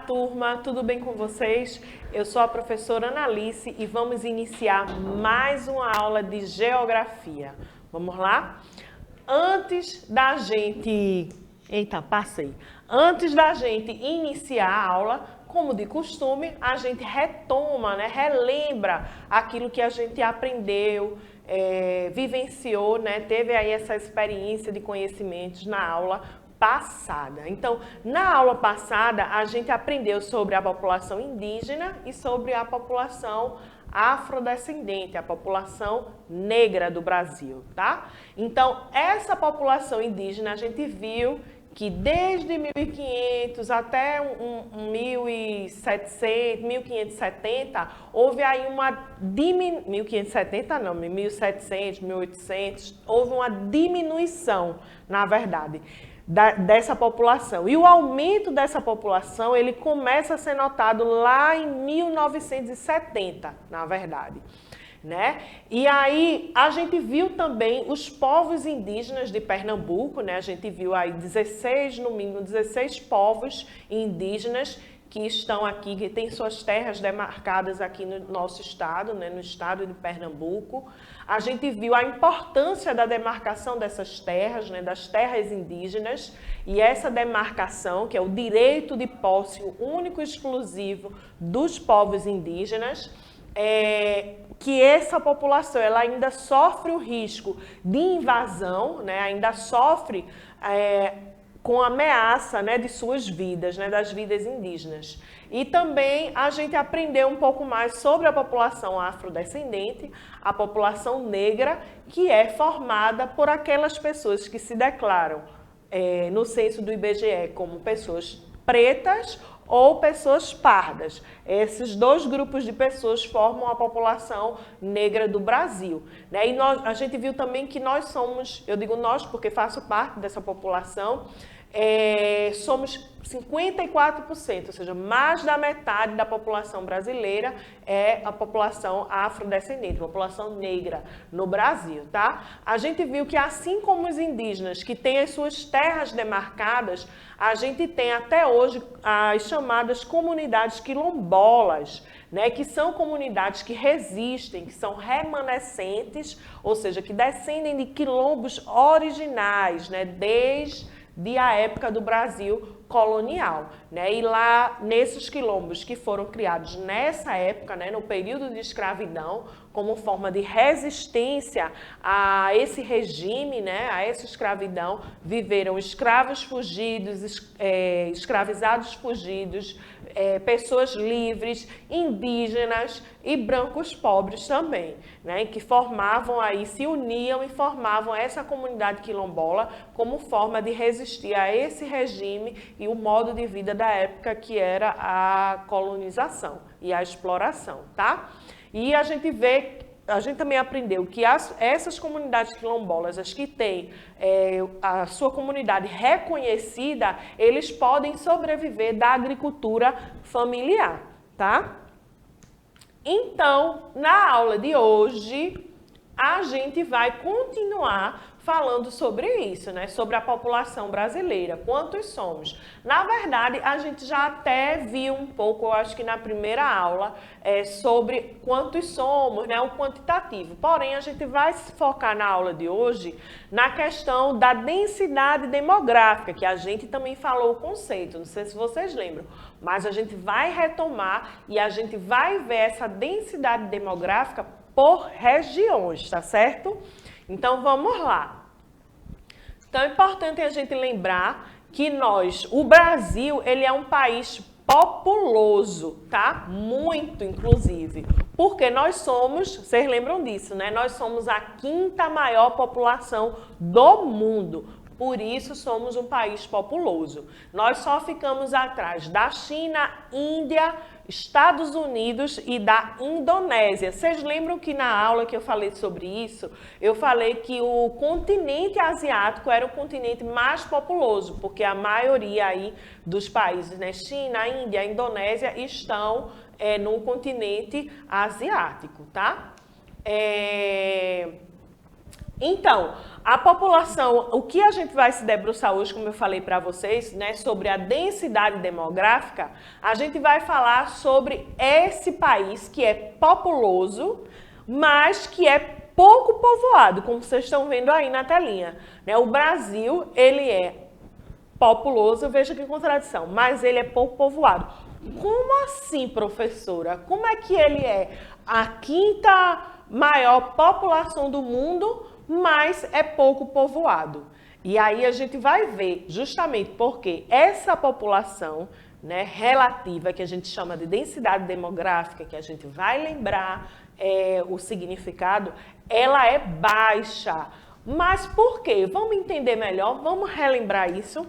turma, tudo bem com vocês? Eu sou a professora Analice e vamos iniciar mais uma aula de Geografia. Vamos lá? Antes da gente... Eita, passei. Antes da gente iniciar a aula, como de costume, a gente retoma, né? Relembra aquilo que a gente aprendeu, vivenciou, né? Teve aí essa experiência de conhecimentos na aula passada. Então, na aula passada, a gente aprendeu sobre a população indígena e sobre a população afrodescendente, a população negra do Brasil, tá? Então, essa população indígena, a gente viu que desde 1500 até 1700, 1570, houve aí uma diminuição, 1570 não, 1700, 1800, houve uma diminuição, na verdade, dessa população. E o aumento dessa população, ele começa a ser notado lá em 1970, na verdade. Né? E aí a gente viu também os povos indígenas de Pernambuco, né? A gente viu aí 16, no mínimo 16 povos indígenas que estão aqui, que têm suas terras demarcadas aqui no nosso estado, né? No estado de Pernambuco. A gente viu a importância da demarcação dessas terras, né? Das terras indígenas, e essa demarcação, que é o direito de posse único e exclusivo dos povos indígenas, que essa população ela ainda sofre o risco de invasão, né? Ainda sofre com ameaça, né, de suas vidas, né, das vidas indígenas. E também a gente aprendeu um pouco mais sobre a população afrodescendente, a população negra, que é formada por aquelas pessoas que se declaram, no censo do IBGE, como pessoas pretas ou pessoas pardas. Esses dois grupos de pessoas formam a população negra do Brasil, né? E a gente viu também que nós somos, eu digo nós porque faço parte dessa população, somos 54%, ou seja, mais da metade da população brasileira é a população afrodescendente, população negra no Brasil, tá? A gente viu que assim como os indígenas que têm as suas terras demarcadas, a gente tem até hoje as chamadas comunidades quilombolas, né, que são comunidades que resistem, que são remanescentes, ou seja, que descendem de quilombos originais, né, desde a época do Brasil colonial, né? E lá, nesses quilombos que foram criados nessa época, né, no período de escravidão, como forma de resistência a esse regime, né, a essa escravidão, viveram escravos fugidos, escravizados fugidos, pessoas livres, indígenas e brancos pobres também, né, que formavam aí, se uniam e formavam essa comunidade quilombola como forma de resistir a esse regime e o modo de vida da época que era a colonização e a exploração, tá? E a gente também aprendeu que essas comunidades quilombolas, as que têm a sua comunidade reconhecida, eles podem sobreviver da agricultura familiar, tá? Então, na aula de hoje, a gente vai continuar falando sobre isso, né? Sobre a população brasileira, quantos somos. Na verdade, a gente já até viu um pouco, eu acho que na primeira aula, sobre quantos somos, né? O quantitativo. Porém, a gente vai se focar na aula de hoje na questão da densidade demográfica, que a gente também falou o conceito, não sei se vocês lembram, mas a gente vai retomar e a gente vai ver essa densidade demográfica por regiões, tá certo? Então, vamos lá. Então, é importante a gente lembrar que o Brasil, ele é um país populoso, tá? Muito, inclusive. Porque nós somos, vocês lembram disso, né? Nós somos a 5ª maior população do mundo. Por isso, somos um país populoso. Nós só ficamos atrás da China, Índia, Estados Unidos e da Indonésia. Vocês lembram que na aula que eu falei sobre isso, eu falei que o continente asiático era o continente mais populoso, porque a maioria aí dos países, né, China, Índia, Indonésia, estão no continente asiático, tá? Então, a população, o que a gente vai se debruçar hoje, como eu falei para vocês, né, sobre a densidade demográfica, a gente vai falar sobre esse país que é populoso, mas que é pouco povoado, como vocês estão vendo aí na telinha. Né? O Brasil, ele é populoso, veja que contradição, mas ele é pouco povoado. Como assim, professora? Como é que ele é a quinta maior população do mundo, mas é pouco povoado? E aí a gente vai ver justamente porque essa população, né, relativa, que a gente chama de densidade demográfica, que a gente vai lembrar o significado, ela é baixa. Mas por quê? Vamos entender melhor, vamos relembrar isso.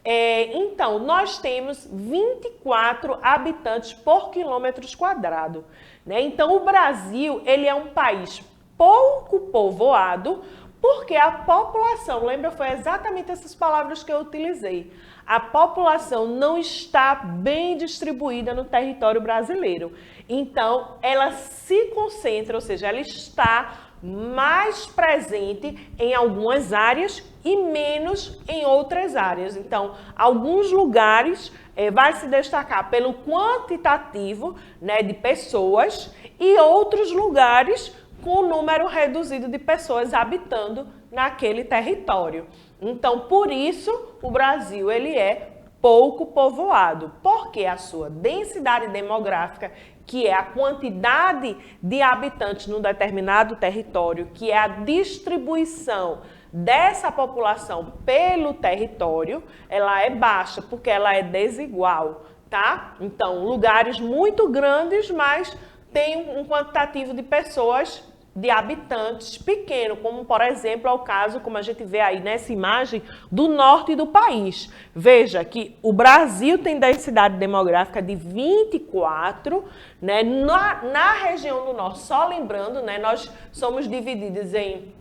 Então, nós temos 24 habitantes por quilômetro quadrado, né? Então, o Brasil, ele é um país pouco povoado, porque a população, lembra, foi exatamente essas palavras que eu utilizei. A população não está bem distribuída no território brasileiro. Então, ela se concentra, ou seja, ela está mais presente em algumas áreas e menos em outras áreas. Então, alguns lugares vai se destacar pelo quantitativo, né, de pessoas e outros lugares com um número reduzido de pessoas habitando naquele território. Então, por isso, o Brasil ele é pouco povoado, porque a sua densidade demográfica, que é a quantidade de habitantes num determinado território, que é a distribuição dessa população pelo território, ela é baixa, porque ela é desigual, tá? Então, lugares muito grandes, mas tem um quantitativo de pessoas, de habitantes pequeno, como por exemplo é o caso, como a gente vê aí nessa imagem, do norte do país. Veja que o Brasil tem densidade demográfica de 24, né? Na região do norte, só lembrando, né, nós somos divididos em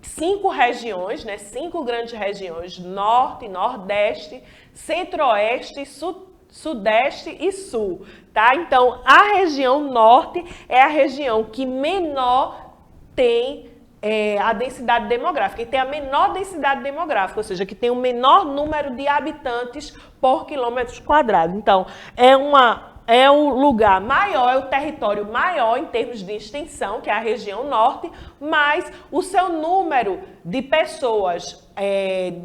5 regiões, né, 5 grandes regiões, norte, nordeste, centro-oeste, sudeste e sul, tá? Então, a região norte é a região que menor tem a densidade demográfica, e tem a menor densidade demográfica, ou seja, que tem o menor número de habitantes por quilômetro quadrado. Então, é o lugar maior, é o território maior em termos de extensão, que é a região norte, mas o seu número de pessoas,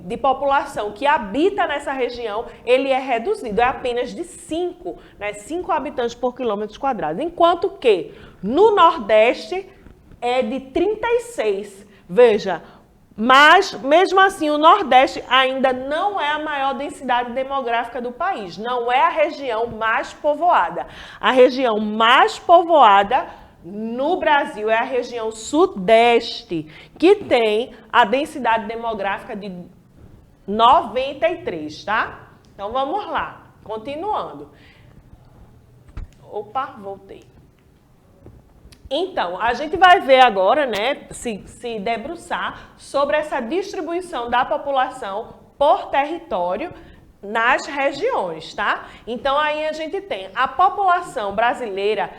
de população que habita nessa região, ele é reduzido, é apenas de 5, né? 5 habitantes por quilômetro quadrado, enquanto que no Nordeste é de 36. Veja, mas, mesmo assim, o Nordeste ainda não é a maior densidade demográfica do país, não é a região mais povoada. A região mais povoada no Brasil é a região Sudeste, que tem a densidade demográfica de 93, tá? Então, vamos lá, continuando. Opa, voltei. Então, a gente vai ver agora, né, se debruçar sobre essa distribuição da população por território nas regiões, tá? Então, aí a gente tem a população brasileira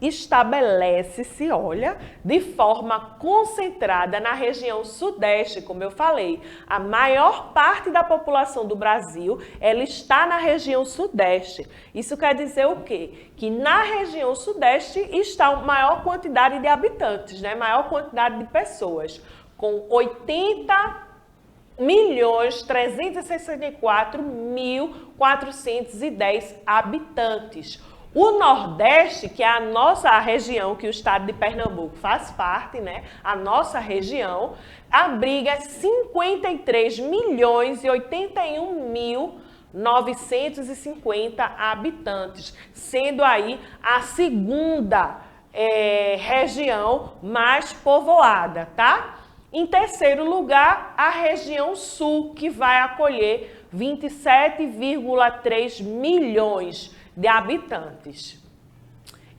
estabelece-se, olha, de forma concentrada na região sudeste, como eu falei. A maior parte da população do Brasil, ela está na região sudeste. Isso quer dizer o quê? Que na região sudeste está a maior quantidade de habitantes, né? Maior quantidade de pessoas, com 80.364.410 habitantes. O Nordeste, que é a região que o estado de Pernambuco faz parte, né? A nossa região, abriga 53.081.950 habitantes, sendo aí a segunda região mais povoada, tá? Em terceiro lugar, a região sul, que vai acolher 27,3 milhões de habitantes.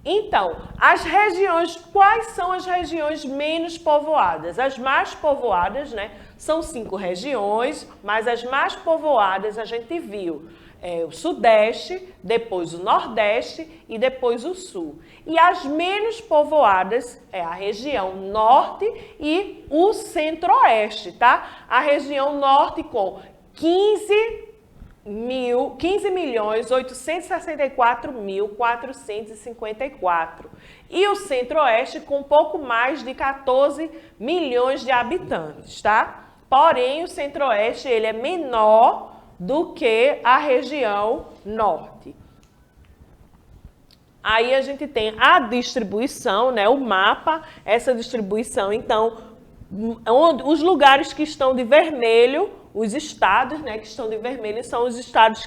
Então, as regiões, quais são as regiões menos povoadas? As mais povoadas, né, são 5 regiões, mas as mais povoadas a gente viu. o Sudeste, depois o Nordeste e depois o Sul. E as menos povoadas é a região Norte e o Centro-Oeste, tá? A região Norte com 15.864.454 e o Centro-Oeste com pouco mais de 14 milhões de habitantes, tá? Porém, o Centro-Oeste ele é menor do que a região Norte. Aí a gente tem a distribuição, né, o mapa, essa distribuição, então, os lugares que estão de vermelho, os estados, né, que estão de vermelho são os estados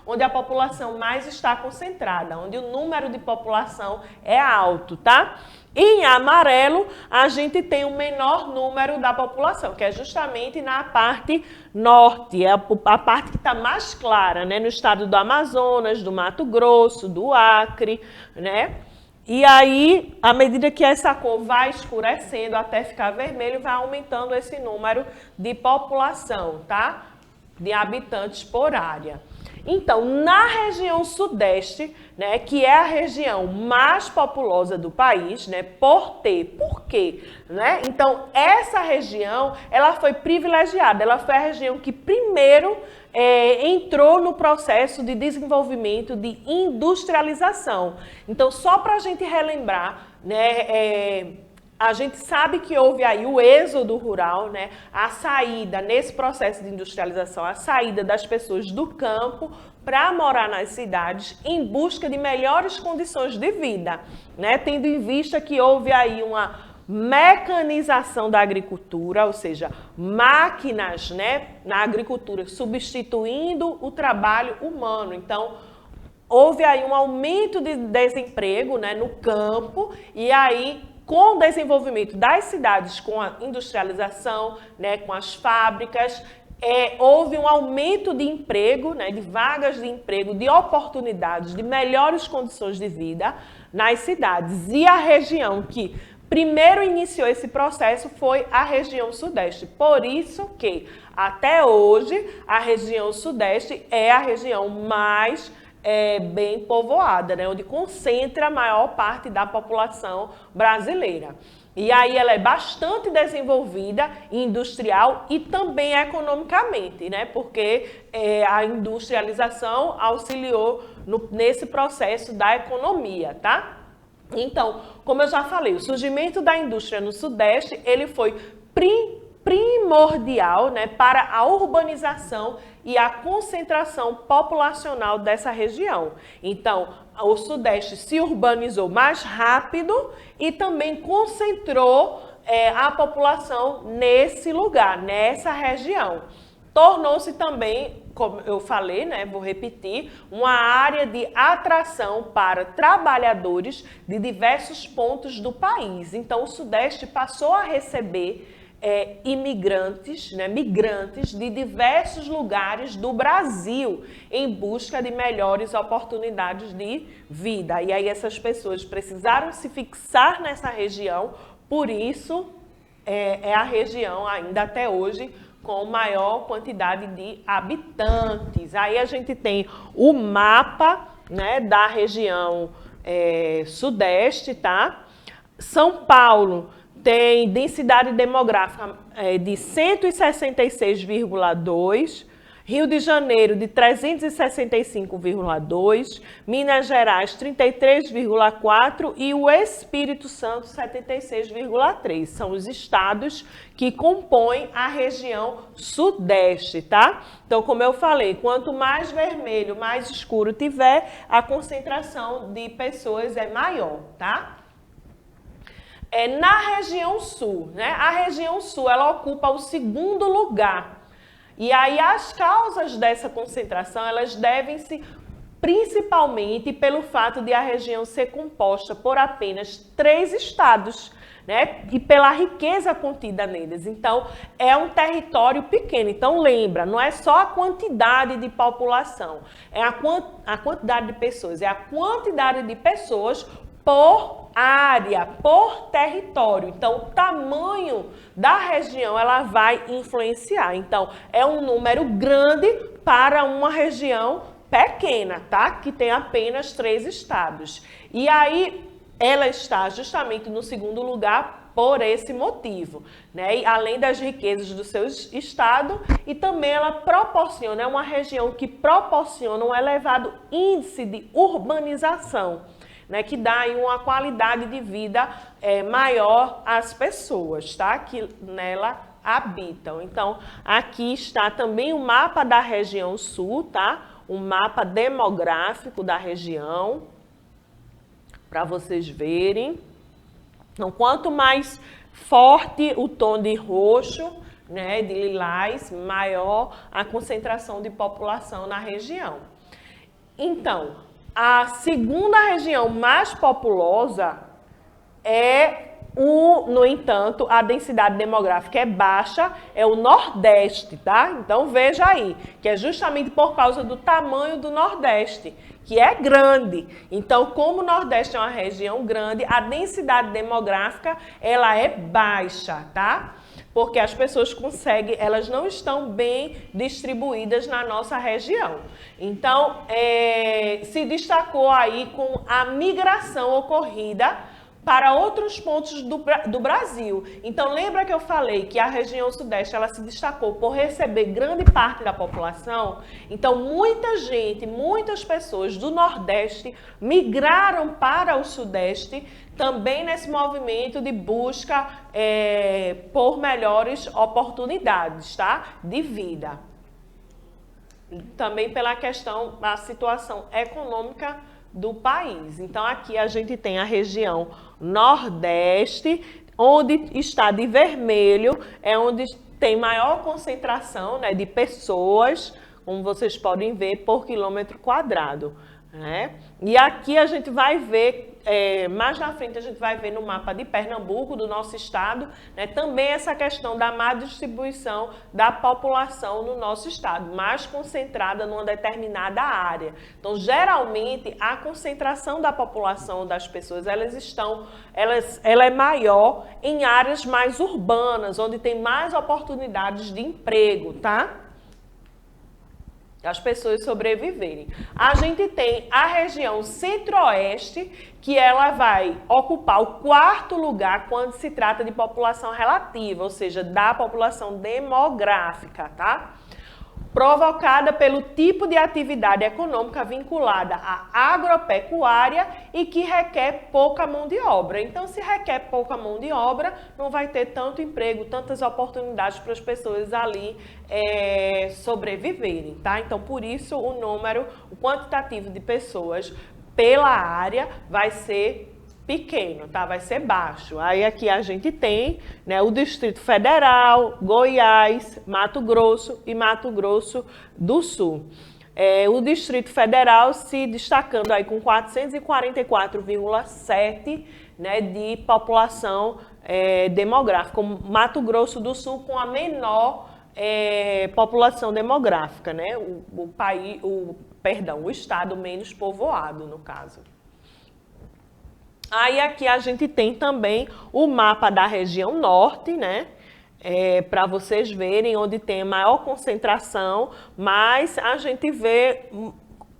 onde a população mais está concentrada, onde o número de população é alto, tá? Em amarelo, a gente tem o menor número da população, que é justamente na parte norte, é a parte que está mais clara, né, no estado do Amazonas, do Mato Grosso, do Acre, né? E aí, à medida que essa cor vai escurecendo até ficar vermelho, vai aumentando esse número de população, tá? De habitantes por área. Então, na região Sudeste, né, que é a região mais populosa do país, né, por quê? Né? Então, essa região, ela foi privilegiada, ela foi a região que primeiro entrou no processo de desenvolvimento de industrialização. Então, só para a gente relembrar, né, a gente sabe que houve aí o êxodo rural, né? A saída, nesse processo de industrialização, a saída das pessoas do campo para morar nas cidades em busca de melhores condições de vida, né? Tendo em vista que houve aí uma mecanização da agricultura, ou seja, máquinas, né, na agricultura substituindo o trabalho humano. Então, houve aí um aumento de desemprego, né, no campo e aí com o desenvolvimento das cidades, com a industrialização, né, com as fábricas, houve um aumento de emprego, né, de vagas de emprego, de oportunidades, de melhores condições de vida nas cidades. E a região que primeiro iniciou esse processo foi a região Sudeste. Por isso que, até hoje, a região Sudeste é a região mais bem povoada, né, onde concentra a maior parte da população brasileira. E aí ela é bastante desenvolvida, industrial e também economicamente, né, porque a industrialização auxiliou nesse processo da economia, tá? Então, como eu já falei, o surgimento da indústria no Sudeste, ele foi primordial, né, para a urbanização e a concentração populacional dessa região. Então, o Sudeste se urbanizou mais rápido e também concentrou a população nesse lugar, nessa região. Tornou-se também, como eu falei, né, vou repetir, uma área de atração para trabalhadores de diversos pontos do país. Então, o Sudeste passou a receber imigrantes, né, migrantes de diversos lugares do Brasil em busca de melhores oportunidades de vida. E aí essas pessoas precisaram se fixar nessa região, por isso é a região ainda até hoje com maior quantidade de habitantes. Aí a gente tem o mapa, né, da região Sudeste, tá? São Paulo tem densidade demográfica de 166,2, Rio de Janeiro de 365,2, Minas Gerais 33,4 e o Espírito Santo 76,3. São os estados que compõem a região Sudeste, tá? Então, como eu falei, quanto mais vermelho, mais escuro tiver, a concentração de pessoas é maior, tá? Na região Sul, né? A região Sul, ela ocupa o segundo lugar. E aí as causas dessa concentração, elas devem-se principalmente pelo fato de a região ser composta por apenas 3 estados, né? E pela riqueza contida neles. Então, é um território pequeno. Então, lembra, não é só a quantidade de população, é a quantidade de pessoas, é a quantidade de pessoas por área, por território. Então, o tamanho da região, ela vai influenciar. Então, é um número grande para uma região pequena, tá? Que tem apenas 3 estados. E aí, ela está justamente no segundo lugar por esse motivo, né? E além das riquezas do seu estado, e também ela proporciona, é uma região que proporciona um elevado índice de urbanização, né, que dá aí uma qualidade de vida maior às pessoas, tá? Que nela habitam. Então, aqui está também o mapa da região sul, tá? Um mapa demográfico da região, para vocês verem. Então, quanto mais forte o tom de roxo, né, de lilás, maior a concentração de população na região. Então, a segunda região mais populosa no entanto, a densidade demográfica é baixa, é o Nordeste, tá? Então, veja aí, que é justamente por causa do tamanho do Nordeste, que é grande. Então, como o Nordeste é uma região grande, a densidade demográfica, ela é baixa, tá? Porque as pessoas conseguem, elas não estão bem distribuídas na nossa região. Então, se destacou aí com a migração ocorrida para outros pontos do Brasil. Então, lembra que eu falei que a região sudeste ela se destacou por receber grande parte da população? Então, muitas pessoas do Nordeste migraram para o Sudeste, também nesse movimento de busca por melhores oportunidades, tá? De vida. Também pela questão da situação econômica do país. Então, aqui a gente tem a região Nordeste, onde está de vermelho, é onde tem maior concentração, né, de pessoas, como vocês podem ver, por quilômetro quadrado, né? E aqui a gente vai ver, mais na frente a gente vai ver no mapa de Pernambuco, do nosso estado, né, também essa questão da má distribuição da população no nosso estado, mais concentrada numa determinada área. Então, geralmente, a concentração da população das pessoas, ela é maior em áreas mais urbanas, onde tem mais oportunidades de emprego, tá? As pessoas sobreviverem. A gente tem a região centro-oeste, que ela vai ocupar o 4º lugar quando se trata de população relativa, ou seja, da população demográfica, tá? Provocada pelo tipo de atividade econômica vinculada à agropecuária e que requer pouca mão de obra. Então, se requer pouca mão de obra, não vai ter tanto emprego, tantas oportunidades para as pessoas ali sobreviverem, tá? Então, por isso, o quantitativo de pessoas pela área vai ser pequeno, tá? Vai ser baixo. Aí aqui a gente tem, né, o Distrito Federal, Goiás, Mato Grosso e Mato Grosso do Sul. O Distrito Federal se destacando aí com 444,7, né, de população demográfica. O Mato Grosso do Sul com a menor população demográfica, né? O estado menos povoado, no caso. Aí aqui a gente tem também o mapa da região norte, né? Para vocês verem onde tem a maior concentração, mas a gente vê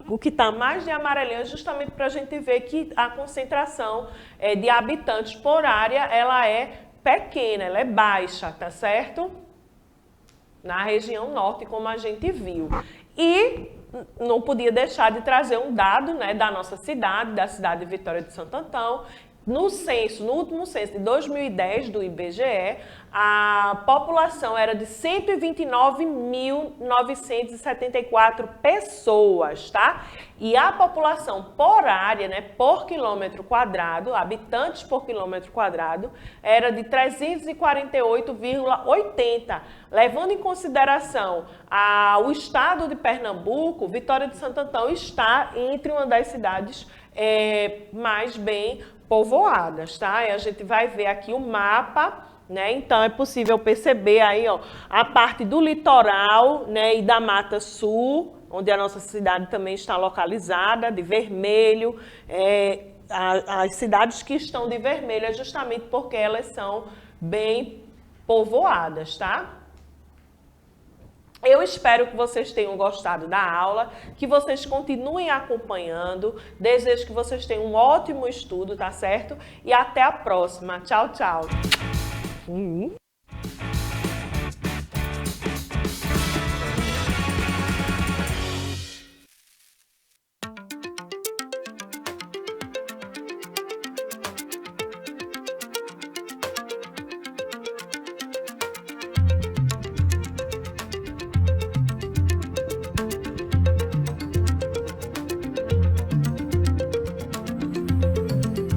o que está mais de amarelinho justamente para a gente ver que a concentração de habitantes por área, ela é pequena, ela é baixa, tá certo? Na região norte, como a gente viu. E não podia deixar de trazer um dado, né, da nossa cidade, da cidade de Vitória de Santo Antão. No último censo de 2010 do IBGE, a população era de 129.974 pessoas, tá? E a população por área, né, por quilômetro quadrado, habitantes por quilômetro quadrado, era de 348,80. Levando em consideração o estado de Pernambuco, Vitória de Santo Antão está entre uma das cidades mais bem povoadas, tá? E a gente vai ver aqui o mapa, né? Então é possível perceber aí, ó, a parte do litoral, né, e da Mata Sul, onde a nossa cidade também está localizada, de vermelho. As cidades que estão de vermelho é justamente porque elas são bem povoadas, tá? Eu espero que vocês tenham gostado da aula, que vocês continuem acompanhando. Desejo que vocês tenham um ótimo estudo, tá certo? E até a próxima. Tchau, tchau.